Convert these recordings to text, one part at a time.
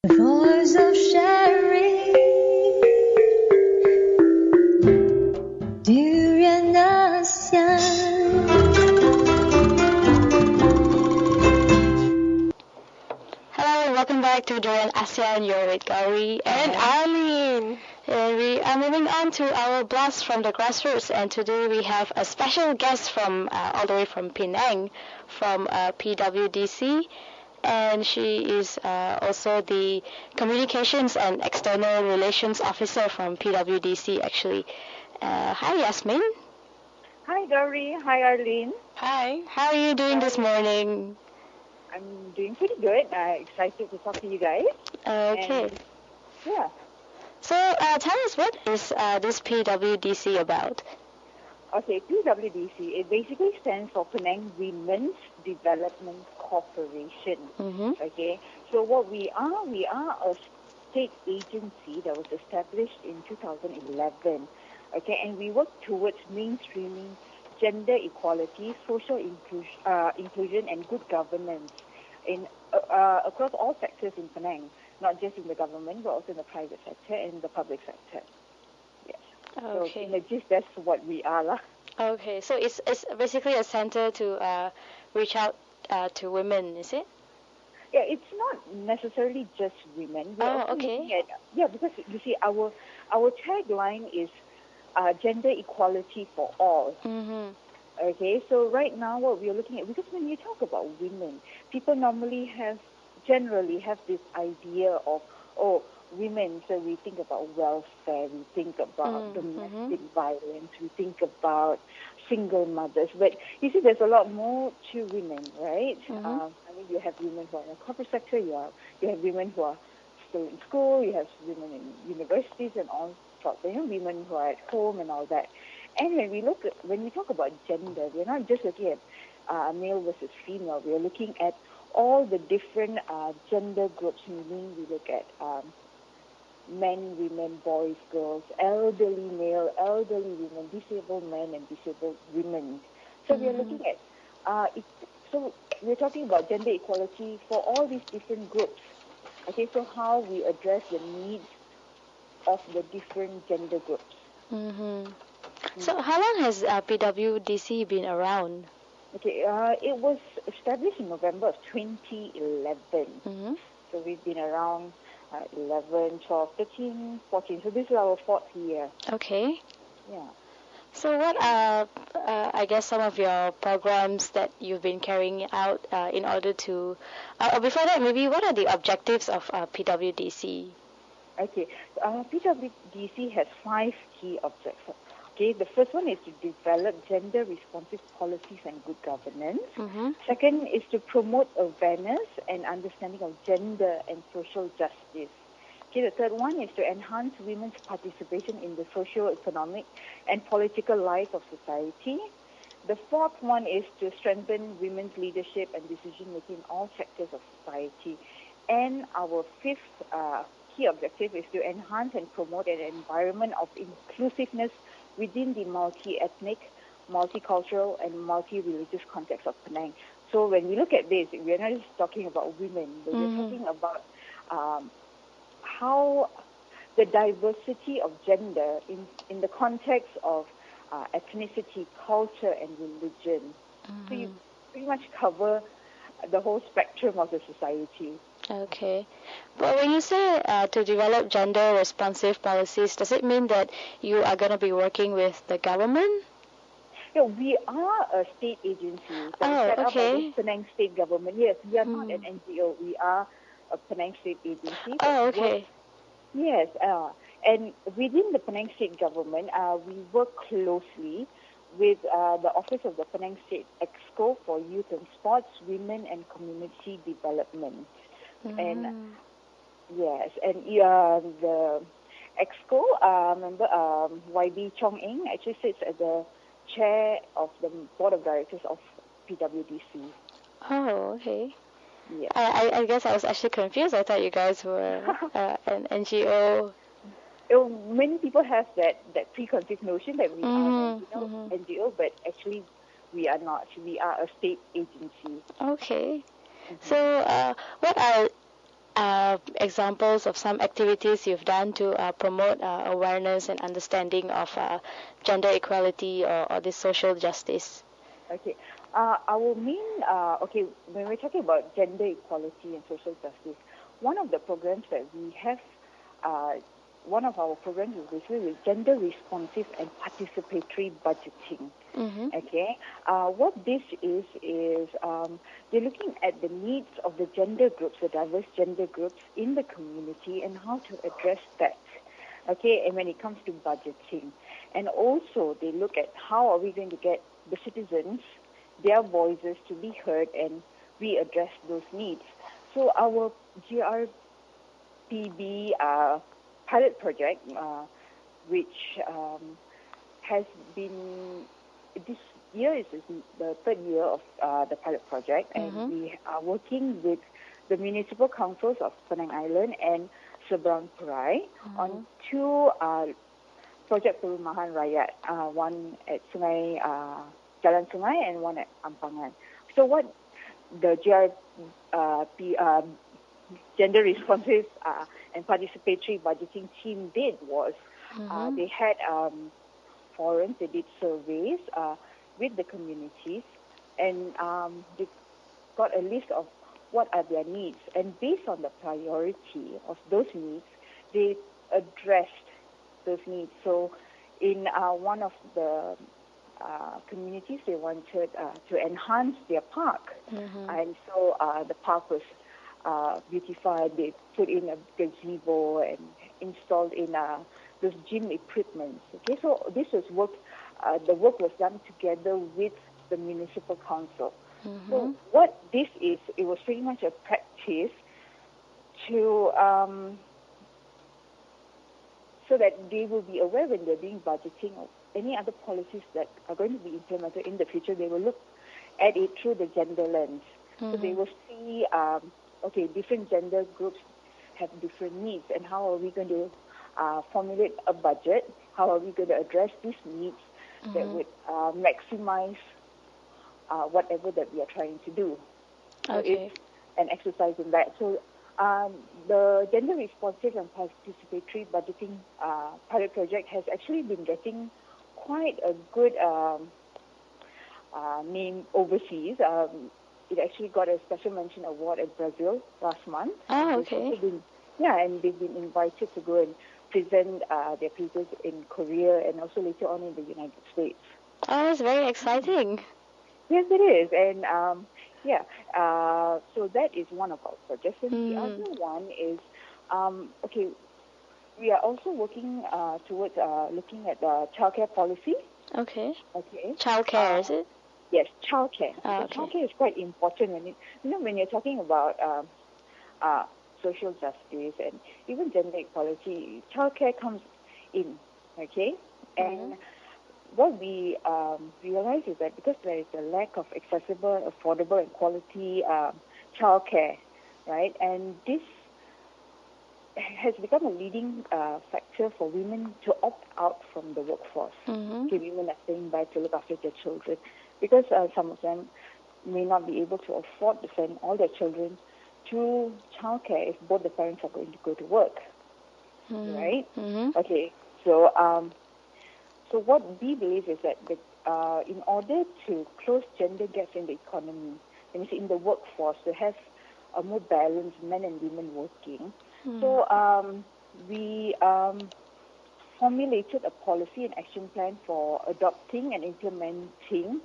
The voice of sharing during ASEAN. Hello and welcome back to During ASEAN. You're with Gowri and Yasmin. And we are moving on to our blast from the grassroots, and today we have a special guest from all the way from Penang, from PWDC, and she is also the Communications and External Relations Officer from PWDC actually. Hi Yasmin. Hi Gowri, hi Arlene. Hi. How are you doing this morning? I'm doing pretty good. Excited to talk to you guys. Okay. And, yeah. So tell us, what is this PWDC about? Okay, PWDC, it basically stands for Penang Women's Development Corporation. Mm-hmm. Okay, so what we are a state agency that was established in 2011. Okay, and we work towards mainstreaming gender equality, social inclusion, and good governance in across all sectors in Penang, not just in the government, but also in the private sector and the public sector. Yes. Okay. So, just that's what we are, lah. Okay, so it's basically a center to reach out to women, is it? Yeah, it's not necessarily just women. We're also okay. looking at, because you see, our tagline is gender equality for all. Mm-hmm. Okay, so right now what we're looking at, because when you talk about women, people generally have this idea of, women, so we think about welfare, we think about domestic violence, we think about single mothers, but you see there's a lot more to women, right? I mean, you have women who are in the corporate sector, you have women who are still in school, you have women in universities and all sorts, women who are at home and all that. And when we talk about gender, we're not just looking at male versus female. We're looking at all the different gender groups. Meaning, we look at men, women, boys, girls, elderly male, elderly women, disabled men, and disabled women. So we're looking at so we're talking about gender equality for all these different groups. Okay, so how we address the needs of the different gender groups. Mm-hmm. So how long has PWDC been around? Okay, it was established in November of 2011. So we've been around 11, 12, 13, 14. So this is our 4th year. Okay. Yeah. So what are, I guess, some of your programs that you've been carrying out in order to, before that, maybe what are the objectives of PWDC? Okay, PWDC has 5 key objectives. Okay, the first one is to develop gender-responsive policies and good governance. Second is to promote awareness and understanding of gender and social justice. Okay, the third one is to enhance women's participation in the socio-economic and political life of society. The fourth one is to strengthen women's leadership and decision-making in all sectors of society. And our 5th key objective is to enhance and promote an environment of inclusiveness within the multi-ethnic, multicultural, and multi-religious context of Penang. So when we look at this, we're not just talking about women, but we're talking about how the diversity of gender in the context of ethnicity, culture, and religion. So you pretty much cover the whole spectrum of the society. Okay. But when you say to develop gender-responsive policies, does it mean that you are going to be working with the government? Yeah, we are a state agency set up by the Penang State Government. Yes, we are not an NGO. We are a Penang State agency. Okay. Yes, and within the Penang State Government, we work closely with the Office of the Penang State Exco for Youth and Sports, Women and Community Development. And yes, and the Exco member YB Chong Eng actually sits as the chair of the board of directors of PWDC. Oh, okay. Yeah. I guess I was actually confused. I thought you guys were an NGO. Many people have that preconceived notion that we are an NGO, but actually we are not. We are a state agency. Okay. So what are examples of some activities you've done to promote awareness and understanding of gender equality or this social justice? Okay. Our main, when we're talking about gender equality and social justice, one of the programs that we have, one of our programs is basically gender responsive and participatory budgeting. Mm-hmm. Okay. What this is they're looking at the needs of the gender groups, the diverse gender groups in the community, and how to address that. Okay. And when it comes to budgeting, and also they look at how are we going to get the citizens, their voices to be heard, and we address those needs. So our GRPB pilot project, which has been, this year is the third year of the pilot project, and we are working with the municipal councils of Penang Island and Seberang Perai on two project perumahan rakyat, one at Jalan Sungai and one at Ampangan. So what the gender responsive and participatory budgeting team did was they had forums, they did surveys with the communities, and they got a list of what are their needs. And based on the priority of those needs, they addressed those needs. So in one of the communities, they wanted to enhance their park. And so the park was beautified. They put in a gazebo and installed in those gym equipment. Okay, so this was work. The work was done together with the municipal council. So what this is, it was pretty much a practice to so that they will be aware when they're doing budgeting or any other policies that are going to be implemented in the future. They will look at it through the gender lens. So they will see, different gender groups have different needs, and how are we going to formulate a budget? How are we going to address these needs that would maximize whatever that we are trying to do? So it's an exercise in that. So the gender responsive and participatory budgeting pilot project has actually been getting quite a good name overseas. It actually got a special mention award at Brazil last month. Oh, okay. And they've been invited to go and present their papers in Korea and also later on in the United States. Oh, that's very exciting. Yes, it is. And so that is one of our projects. And the other one is, we are also working towards looking at the childcare policy. Okay. Okay. Childcare, is it? Yes, childcare. Okay. Childcare is quite important when you're talking about social justice and even gender equality. Childcare comes in, okay? And what we realize is that because there is a lack of accessible, affordable, and quality childcare, right? And this has become a leading factor for women to opt out from the workforce. Okay, women are staying back to look after their children because some of them may not be able to afford to send all their children to childcare if both the parents are going to go to work, right? Okay, so so what we believe is that in order to close gender gaps in the economy, in the workforce, to have a more balanced men and women working, so we formulated a policy and action plan for adopting and implementing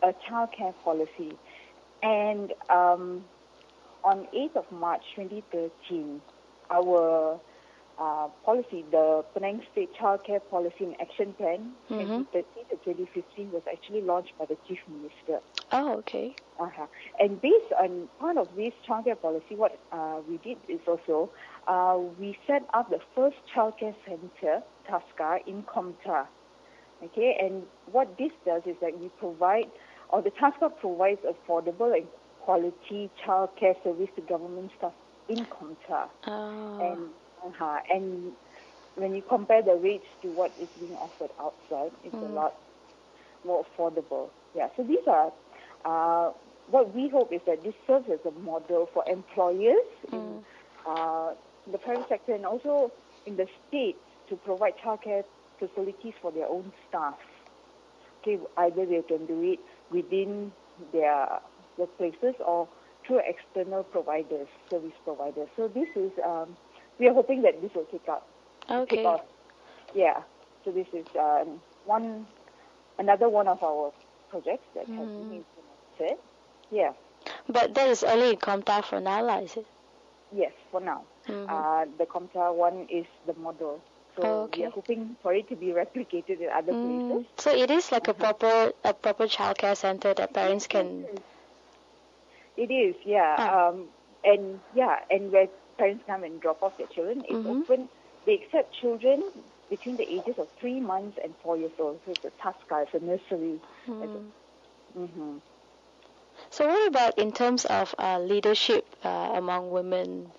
a childcare policy. And on 8th of March 2013, our policy, the Penang State Childcare Policy and Action Plan 2013 to 2015 was actually launched by the Chief Minister. Oh, okay. And based on part of this childcare policy, what we did is also we set up the first childcare center, TASCA, in Komta. Okay, and what this does is that we provide, or the TASCA provides affordable and quality childcare service to government staff in Komta. And when you compare the rates to what is being offered outside, it's a lot more affordable. Yeah, so these are what we hope is that this serves as a model for employers in the private sector and also in the state to provide childcare facilities for their own staff. Okay, either they can do it within their workplaces or through external providers, service providers. So this is, we are hoping that this will take off. Yeah. So this is another one of our projects that has been implemented. Yeah. But that is only in Comta for now, is it? Yes, for now. The Comta one is the model. So we are hoping for it to be replicated in other places. So it is like a proper childcare center that parents can. It is, yeah. And where parents come and drop off their children, it's open. They accept children between the ages of 3 months and 4 years old. So it's a TASCA, it's a nursery. So what about in terms of leadership among women?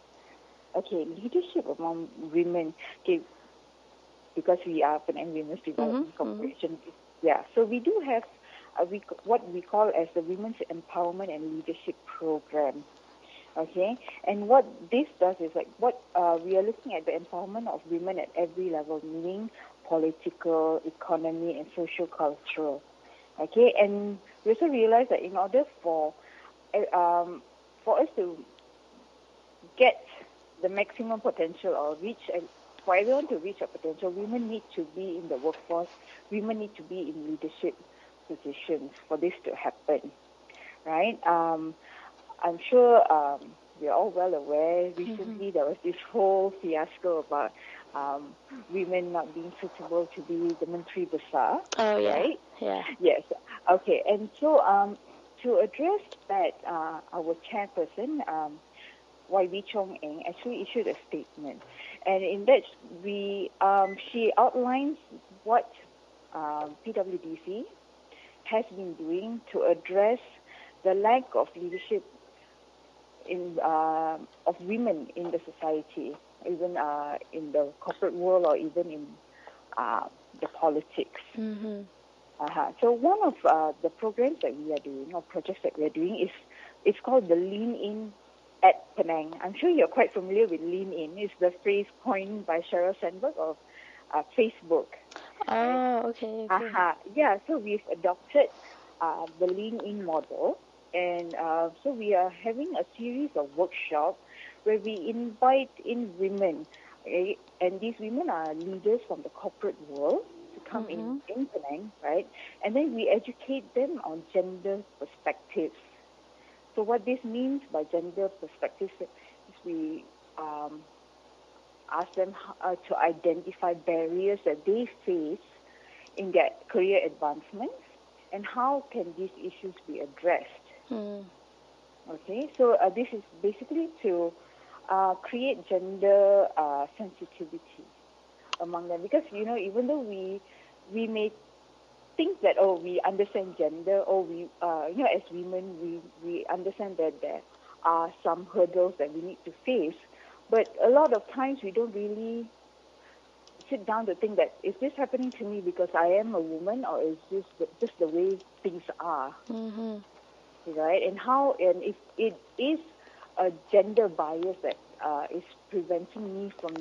Okay, leadership among women. Okay, because we are Penang Women's Development Corporation. Yeah, so we do have what we call as the Women's Empowerment and Leadership Program. Okay, and what this does is we are looking at the empowerment of women at every level, meaning political, economy, and social-cultural. Okay, and we also realize that in order for us to get the maximum potential or for everyone to reach a potential, women need to be in the workforce, women need to be in leadership positions for this to happen, right? I'm sure we're all well aware. Recently, there was this whole fiasco about women not being suitable to be the Menteri Besar. Oh, yeah. Right? Yeah. Yes. Okay. And so to address that, our chairperson, Y.B. Chong Eng, actually issued a statement. And in that, she outlines what PWDC has been doing to address the lack of leadership of women in the society, even in the corporate world or even in the politics. So one of the programs that we are doing or projects that we are doing it's called the Lean In at Penang. I'm sure you're quite familiar with Lean In. It's the phrase coined by Sheryl Sandberg of Facebook. Oh, okay. Yeah, so we've adopted the Lean In model. And so we are having a series of workshops where we invite in women, okay? And these women are leaders from the corporate world to come in Penang, right? And then we educate them on gender perspectives. So what this means by gender perspectives is we ask them to identify barriers that they face in their career advancements and how can these issues be addressed. Okay, so this is basically to create gender sensitivity among them, because even though we may think that we understand gender, or we as women we understand that there are some hurdles that we need to face, but a lot of times we don't really sit down to think that is this happening to me because I am a woman, or is this just the way things are? Right? And if it is a gender bias that is preventing me from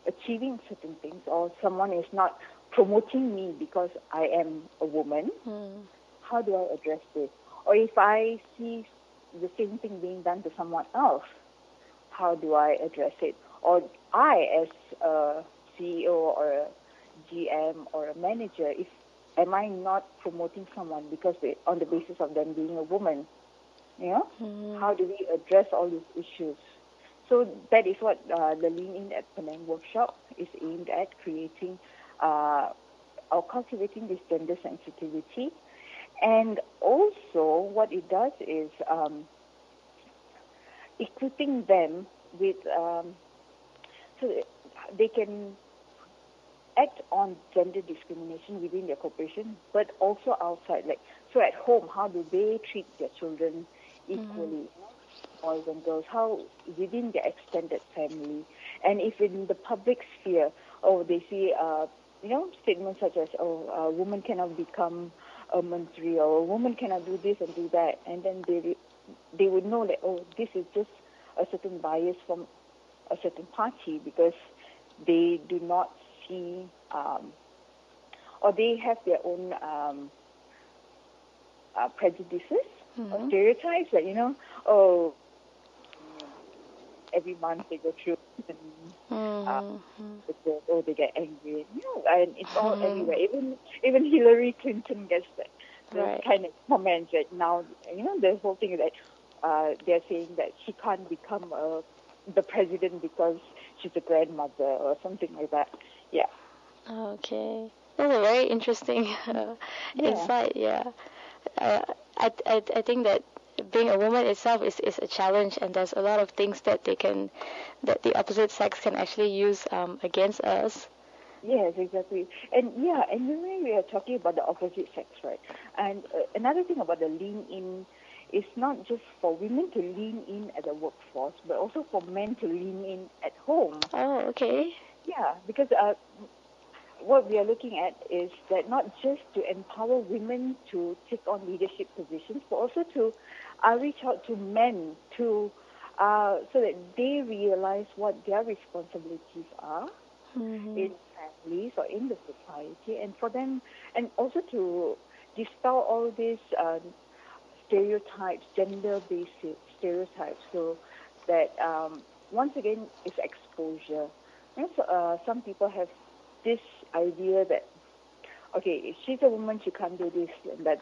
achieving certain things, or someone is not promoting me because I am a woman, how do I address this? Or if I see the same thing being done to someone else, how do I address it? Or I, as a CEO or a GM or a manager, am I not promoting someone because on the basis of them being a woman? How do we address all these issues? So that is what the Lean In at Penang workshop is aimed at, creating or cultivating this gender sensitivity. And also what it does is equipping them with, so they can act on gender discrimination within their corporation, but also outside. So at home, how do they treat their children equally, boys and girls? How within their extended family? And if in the public sphere, they see, statements such as, a woman cannot become a Menteri, or a woman cannot do this and do that, and then they they would know that, oh, this is just a certain bias from a certain party, because they do not see, or they have their own prejudices or stereotypes, that, oh, every month they go through, they get angry, and it's all everywhere. Even Hillary Clinton gets those kind of comments that now, the whole thing is that they're saying that she can't become the president because she's a grandmother or something like that. Yeah. Okay, that's a very interesting insight. Yeah, I think that being a woman itself is a challenge, and there's a lot of things that the opposite sex can actually use against us. Yes, exactly. And when we are talking about the opposite sex, right? And another thing about the lean in is not just for women to lean in at the workforce, but also for men to lean in at home. Oh, okay. Yeah, because what we are looking at is that not just to empower women to take on leadership positions, but also to reach out to men so that they realize what their responsibilities are in families or in the society, and for them, and also to dispel all these stereotypes, gender-based stereotypes, so that once again it's exposure. Some people have this idea that, okay, if she's a woman, she can't do this and that.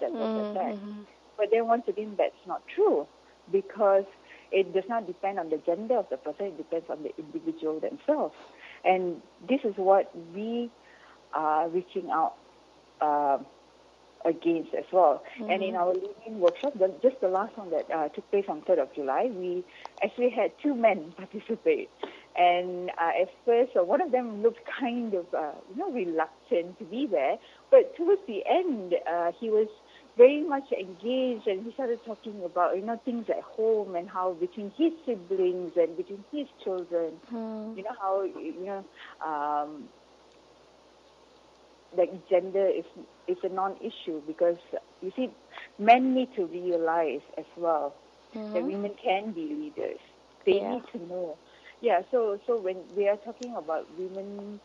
But then once again, that's not true, because it does not depend on the gender of the person, it depends on the individual themselves. And this is what we are reaching out against as well. And in our leading workshop, just the last one that took place on 3rd of July, we actually had 2 men participate. And at first, one of them looked kind of, reluctant to be there. But towards the end, he was very much engaged, and he started talking about, things at home, and how between his siblings and between his children, how, like gender is a non-issue, because, you see, men need to realize as well that women can be leaders. They need to know. Yeah, so when we are talking about women's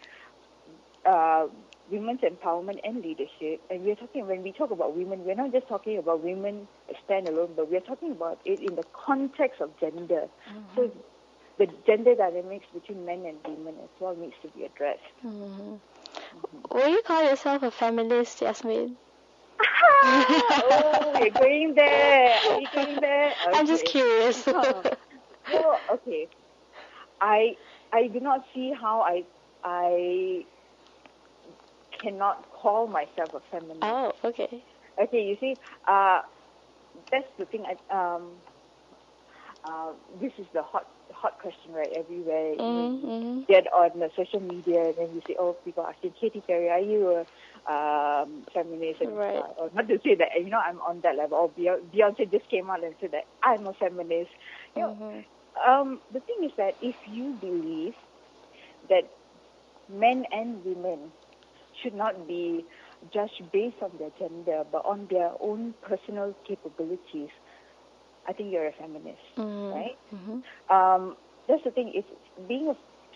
empowerment and leadership, and when we talk about women, we're not just talking about women standalone, but we're talking about it in the context of gender. So the gender dynamics between men and women as well needs to be addressed. Will you call yourself a feminist, Yasmin? Oh, you're going there. Are you going there? Okay. I'm just curious. Well, okay. I do not see how I cannot call myself a feminist. Oh, okay. Okay, you see, that's the thing. This is the hot question, right? Everywhere you get on the social media, and then you say, "Oh, people asking Katy Perry, are you a feminist?" And right. Or not to say that I'm on that level. Or Beyonce just came out and said that I'm a feminist. The thing is that if you believe that men and women should not be judged based on their gender, but on their own personal capabilities, I think you're a feminist, right? That's the thing.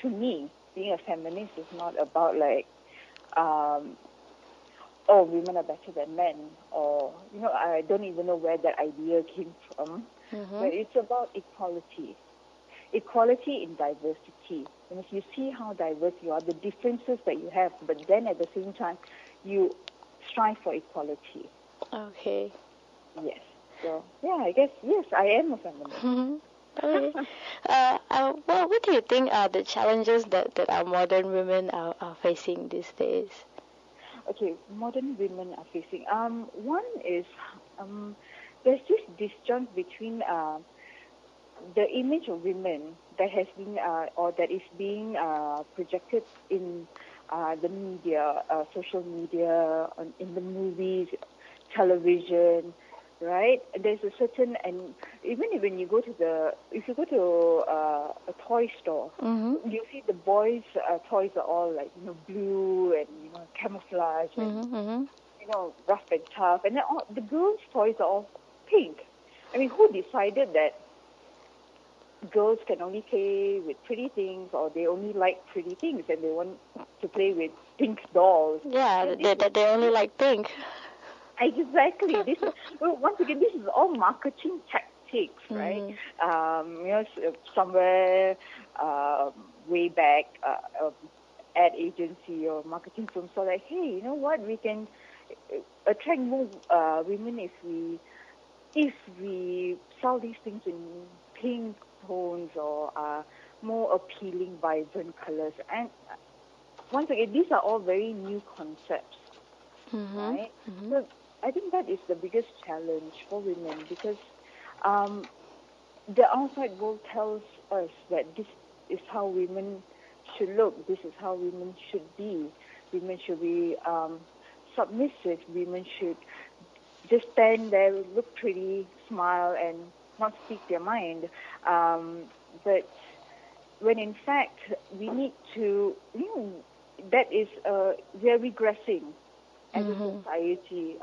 To me, being a feminist is not about like, women are better than men, or I don't even know where that idea came from. But it's about equality in diversity. And if you see how diverse you are, the differences that you have, but then at the same time, you strive for equality. Okay. Yes. So, I guess, yes, I am a feminist. Okay. What do you think are the challenges that our modern women are facing these days? Okay, modern women are facing. One is there's this disjunct between the image of women that has been or that is being projected in the media, social media, in the movies, television, right? There's a certain, and even when you go to if you go to a toy store, you see the boys' toys are all like blue and camouflage and rough and tough, and then the girls' toys are all pink. I mean, who decided that girls can only play with pretty things, or they only like pretty things and they want to play with pink dolls? Yeah, they only like pink. Exactly. This is, well, once again, this is all marketing tactics, right? Somewhere way back, ad agency or marketing firm saw like, hey, you know what? We can attract more women if we sell these things in pink tones or more appealing, vibrant colors. And once again, these are all very new concepts, right? So I think that is the biggest challenge for women, because the outside world tells us that this is how women should look, this is how women should be. Women should be submissive, women should just stand there, look pretty, smile, and not speak their mind. But when in fact we need to, that is, we are regressing as a society.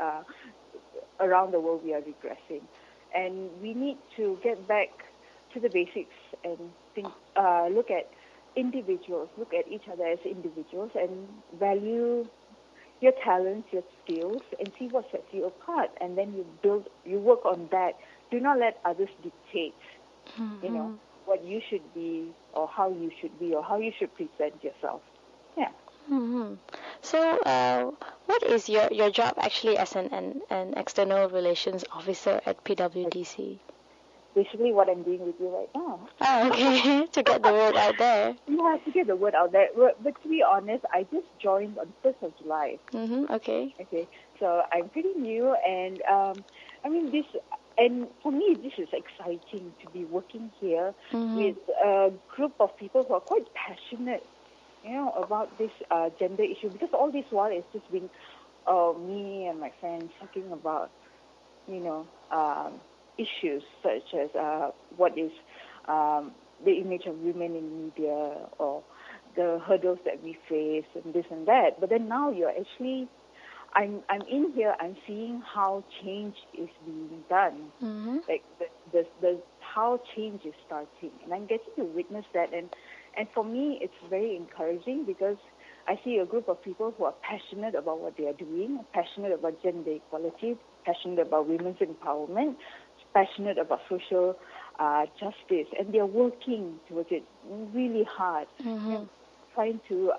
Around the world we are regressing. And we need to get back to the basics and think, look at individuals, look at each other as individuals, and value your talents, your skills, and see what sets you apart. And then you work on that. Do not let others dictate, what you should be, or how you should be, or how you should present yourself. Yeah. So, what is your job actually as an external relations officer at PWDC? Basically what I'm doing with you right now. Oh, okay. To get the word out there. Yeah, to get the word out there. But to be honest, I just joined on 1st of July. Okay. Okay. So I'm pretty new, and and for me, this is exciting to be working here with a group of people who are quite passionate, about this gender issue, because all this while it's just been me and my friends talking about, issues such as what is the image of women in media, or the hurdles that we face, and this and that. But then now you're actually, I'm in here, I'm seeing how change is being done, like the how change is starting, and I'm getting to witness that, and for me it's very encouraging, because I see a group of people who are passionate about what they are doing, passionate about gender equality, passionate about women's empowerment, passionate about social justice, and they're working towards it really hard, trying to,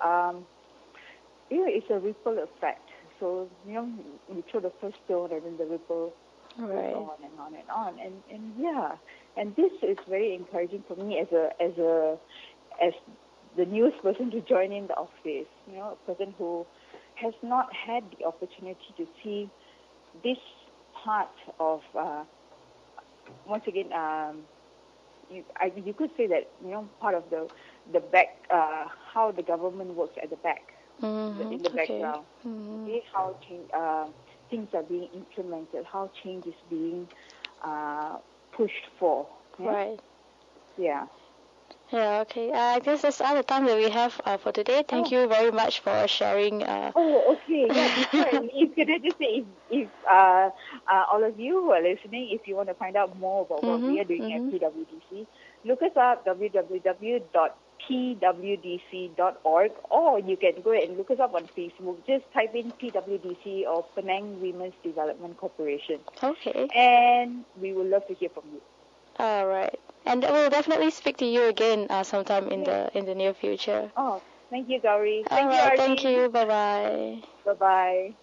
it's a ripple effect. So, you throw the first stone and then the ripple goes on and on and on. And yeah, and this is very encouraging for me as the newest person to join in the office, a person who has not had the opportunity to see this part of, once again, you could say that, part of the back, how the government works at the back, in the background, okay, how things are being implemented, how change is being pushed for. Yeah? Right. Yeah. Yeah, okay. I guess that's all the time that we have for today. Thank you very much for sharing. Okay. Yeah, before I leave, can I just say, if all of you who are listening, if you want to find out more about what we are doing at PWDC, look us up, www.pwdc.org, or you can go and look us up on Facebook. Just type in PWDC, or Penang Women's Development Corporation. Okay. And we would love to hear from you. All right. And we'll definitely speak to you again sometime in the near future. Oh, thank you, Gowri. All right, thank you. Bye-bye. Bye-bye.